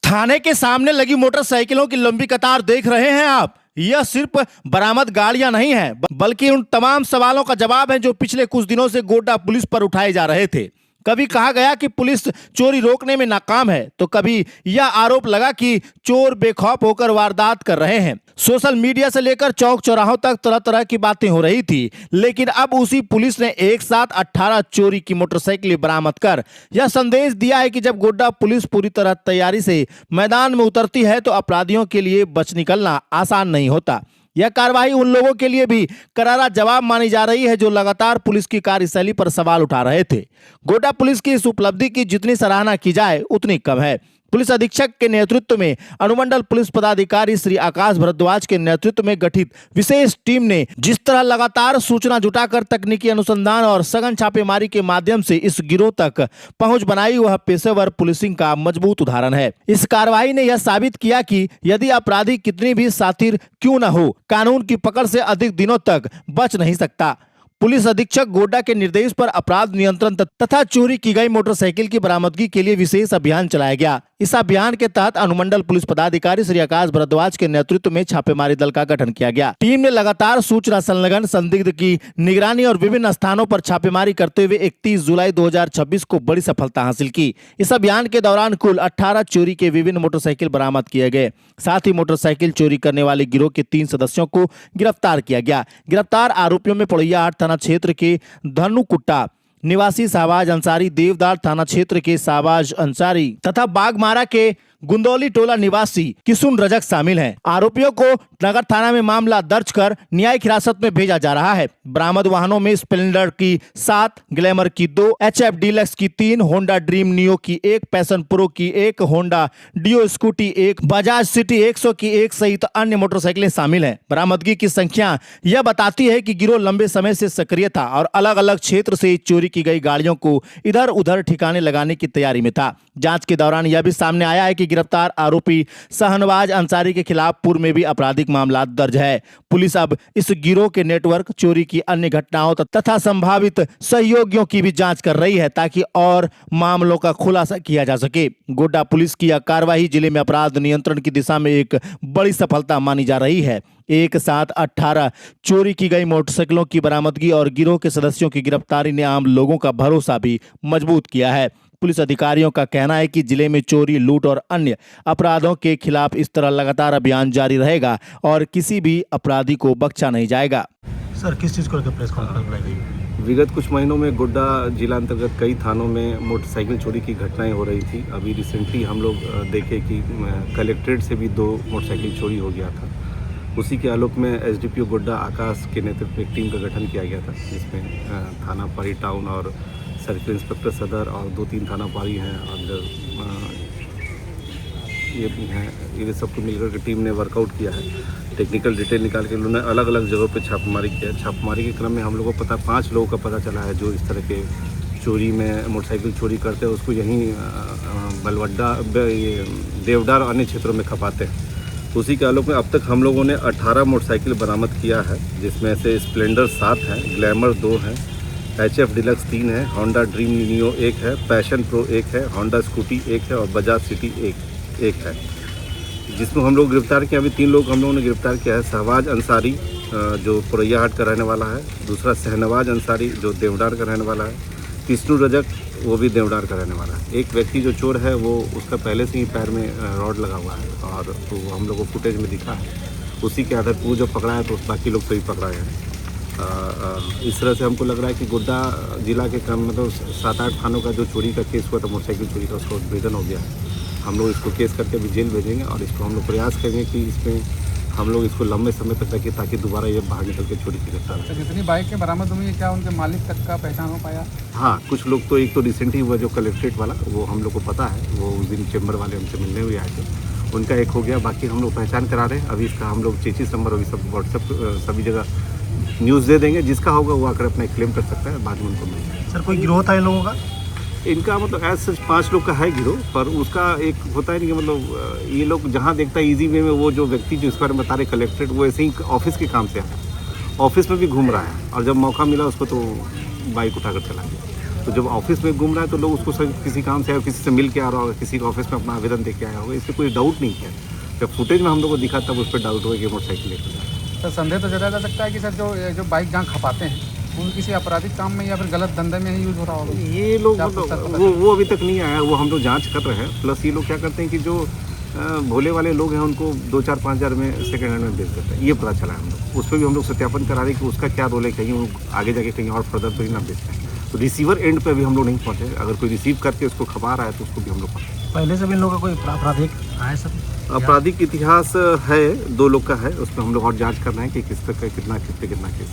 थाने के सामने लगी मोटरसाइकिलों की लंबी कतार देख रहे हैं आप। यह सिर्फ बरामद गाड़ियां नहीं है, बल्कि उन तमाम सवालों का जवाब है जो पिछले कुछ दिनों से गोड्डा पुलिस पर उठाए जा रहे थे। कभी कहा गया कि पुलिस चोरी रोकने में नाकाम है, तो कभी यह आरोप लगा कि चोर बेखौफ होकर वारदात कर रहे हैं। सोशल मीडिया से लेकर चौक चौराहों तक तरह तरह की बातें हो रही थी, लेकिन अब उसी पुलिस ने एक साथ 18 चोरी की मोटरसाइकिल बरामद कर यह संदेश दिया है कि जब गोड्डा पुलिस पूरी तरह तैयारी से मैदान में उतरती है तो अपराधियों के लिए बच निकलना आसान नहीं होता। यह कार्रवाई उन लोगों के लिए भी करारा जवाब मानी जा रही है जो लगातार पुलिस की कार्यशैली पर सवाल उठा रहे थे। गोड्डा पुलिस की इस उपलब्धि की जितनी सराहना की जाए उतनी कम है। पुलिस अधीक्षक के नेतृत्व में अनुमंडल पुलिस पदाधिकारी श्री आकाश भारद्वाज के नेतृत्व में गठित विशेष टीम ने जिस तरह लगातार सूचना जुटाकर तकनीकी अनुसंधान और सघन छापेमारी के माध्यम से इस गिरोह तक पहुंच बनाई, वह पेशेवर पुलिसिंग का मजबूत उदाहरण है। इस कार्रवाई ने यह साबित किया कि यदि अपराधी कितनी भी शातिर क्यों न हो, कानून की पकड़ से अधिक दिनों तक बच नहीं सकता। पुलिस अधीक्षक गोड्डा के निर्देश पर अपराध नियंत्रण तथा चोरी की गई मोटरसाइकिल की बरामदगी के लिए विशेष अभियान चलाया गया। इस अभियान के तहत अनुमंडल पुलिस पदाधिकारी श्री आकाश भारद्वाज के नेतृत्व में छापेमारी दल का गठन किया गया। टीम ने लगातार सूचना संलग्न संदिग्ध की निगरानी और विभिन्न स्थानों पर छापेमारी करते हुए 31 जुलाई 2026 को बड़ी सफलता हासिल की। इस अभियान के दौरान कुल 18 चोरी के विभिन्न मोटरसाइकिल बरामद किए गए। साथ ही मोटरसाइकिल चोरी करने वाले गिरोह के 3 सदस्यों को गिरफ्तार किया गया। गिरफ्तार आरोपियों में पोड़ैया थाना क्षेत्र के धनुकुट्टा निवासी शाहबाज अंसारी, देवदार थाना क्षेत्र के शाहबाज अंसारी तथा बागमारा के गुंदौली टोला निवासी किशुन रजक शामिल हैं। आरोपियों को नगर थाना में मामला दर्ज कर न्यायिक हिरासत में भेजा जा रहा है। बरामद वाहनों में स्प्लेंडर की 7, ग्लैमर की 2, HF डीलक्स की 3, होंडा ड्रीम नियो की 1, पैशन प्रो की 1, Honda Dio Scooty 1, Bajaj CT 100 की 1 सहित अन्य मोटरसाइकिलें शामिल हैं। बरामदगी की संख्या यह बताती है कि गिरोह लंबे समय से सक्रिय था और अलग अलग क्षेत्र से चोरी की गई गाड़ियों को इधर उधर ठिकाने लगाने की तैयारी में था। जांच के दौरान यह भी सामने आया है कि गिरफ्तार आरोपी शाहनवाज अंसारी के खिलाफ पूर्व में भी आपराधिक मामला दर्ज है। पुलिस अब इस गिरोह के नेटवर्क, चोरी की अन्य घटनाओं तथा संभावित सहयोगियों की भी जांच कर रही है ताकि और मामलों का खुलासा किया जा सके। गोड्डा पुलिस की यह कार्रवाई जिले में अपराध नियंत्रण की दिशा में एक बड़ी सफलता मानी जा रही है। एक साथ 18 चोरी की गई मोटरसाइकिलों की बरामदगी और गिरोह के सदस्यों की गिरफ्तारी ने आम लोगों का भरोसा भी मजबूत किया है। पुलिस अधिकारियों का कहना है कि जिले में चोरी, लूट और अन्य अपराधों के खिलाफ इस तरह लगातार अभियान जारी रहेगा और किसी भी अपराधी को बख्शा नहीं जाएगा। सर, किस चीज़ को लेकर प्रेस कॉन्फ्रेंस बुलाई गई? विगत कुछ महीनों में गोड्डा जिला अंतर्गत कई थानों में मोटरसाइकिल चोरी की घटनाएं हो रही थी। अभी रिसेंटली हम लोग देखे कि कलेक्ट्रेट से भी 2 मोटरसाइकिल चोरी हो गया था। उसी के आलोक में SDPO गोड्डा आकाश के नेतृत्व में एक टीम का गठन किया गया था, जिसमें थाना पारी टाउन और सर्किल इंस्पेक्टर सदर और 2-3 थाना पारी हैं और ये भी हैं। ये सबको मिलकर के टीम ने वर्कआउट किया है। टेक्निकल डिटेल निकाल के उन्होंने अलग अलग जगहों पे छापेमारी किया। छापेमारी के क्रम में हम लोगों को 5 लोगों का पता चला है जो इस तरह के चोरी में मोटरसाइकिल चोरी करते हैं, उसको यहीं बलवड्डा, देवदार और अन्य क्षेत्रों में खपाते हैं। उसी के आलोक में अब तक हम लोगों ने 18 मोटरसाइकिल बरामद किया है, जिसमें से स्प्लेंडर 7 है, ग्लैमर 2 है, HF डीलक्स 3 है, होंडा ड्रीम नियो 1 है, पैशन प्रो 1 है, होंडा स्कूटी 1 है और बजाज सिटी 1 है। जिसमें हम लोग गिरफ्तार किया, अभी 3 लोग हम लोगों ने गिरफ्तार किया है। शाहबाज अंसारी जो पोड़ैया हाट का रहने वाला है, दूसरा शहनवाज अंसारी जो देवदार का रहने वाला है, किशुन रजक वो भी देवदार का रहने वाला है। एक व्यक्ति जो चोर है वो उसका पहले से ही पैर में रॉड लगा हुआ है और तो हम लोग को फुटेज में दिखा है। उसी के आधार पर वो जो पकड़ा है तो बाकी लोग तो ही पकड़ा है। इस तरह से हमको लग रहा है कि गोड्डा जिला के क्रम में तो 7-8 थानों का जो चोरी का केस हुआ था मोटरसाइकिल चोरी का, उसका उद्भेदन हो गया है। हम लोग इसको केस करके अभी जेल भेजेंगे और इसको हम लोग प्रयास करेंगे कि इसमें हम लोग इसको लंबे समय तक रखें ताकि दोबारा ये बाहर निकल के चोरी की घटना है। जितनी बाइकें बरामद हुई है, क्या उनके मालिक तक का पहचान हो पाया? हाँ, कुछ लोग तो एक तो रिसेंट ही हुआ जो कलेक्ट्रेट वाला, वो हम लोग को पता है, वो उस दिन चैम्बर वाले हमसे मिलने हुए आए थे, उनका एक हो गया। बाकी हम लोग पहचान करा रहे हैं। अभी इसका हम लोग चेचिस नंबर अभी सब व्हाट्सएप सभी जगह न्यूज़ दे देंगे। जिसका होगा वो आकर अपना क्लेम कर सकता है, बाद में उनको मिल जाए। सर, कोई गिरोह था इन लोगों का? इनका मतलब एज सच 5 लोग का है गिरोह, पर उसका एक होता है नहीं कि मतलब ये लोग जहाँ देखता है ईजी वे में, वो जो व्यक्ति जो इस बारे में बता रहे कलेक्ट्रेट, वो ऐसे ही ऑफिस के काम से आया, ऑफिस में भी घूम रहा है और जब मौका मिला उसको तो बाइक उठाकर चला गया। तो जब ऑफिस में घूम रहा है तो लोग उसको किसी काम से आया, किसी से मिल के आ रहा होगा, किसी के ऑफिस में अपना आवेदन दे के आया होगा, इससे कोई डाउट नहीं है। जब फुटेज में हम लोग को दिखा तब उस पर डाउट हुआ कि मोटरसाइकिल लेकर जा रहा है। सर संदेह तो जताया जा सकता है कि सर जो बाइक जहाँ खपाते हैं वो किसी आपराधिक काम में या फिर गलत धंधे में ही यूज़ हो रहा होगा। ये लोग क्या आपको सर पता वो अभी तक नहीं आया, वो हम लोग जांच कर रहे हैं। प्लस ये लोग क्या करते हैं कि जो भोले वाले लोग हैं उनको 2-4-5 हज़ार में सेकंड हैंड में बेच देते हैं, ये पता चला है हम लोग। उस पर भी हम लोग सत्यापन करा रहे हैं कि उसका क्या रोल है, कहीं वो आगे जाके कहीं और फर्दर तो ही ना बेचते हैं। तो रिसीवर एंड पे अभी हम लोग नहीं पहुँचे। अगर कोई रिसीव करके उसको खपा रहा है तो उसको भी हम लोग पकड़े। पहले से भी इन लोगों का कोई आपराधिक है सर? आपराधिक इतिहास है, 2 लोग का है, उसमें हम लोग और जांच कर रहे हैं कि किस पे कितना केस।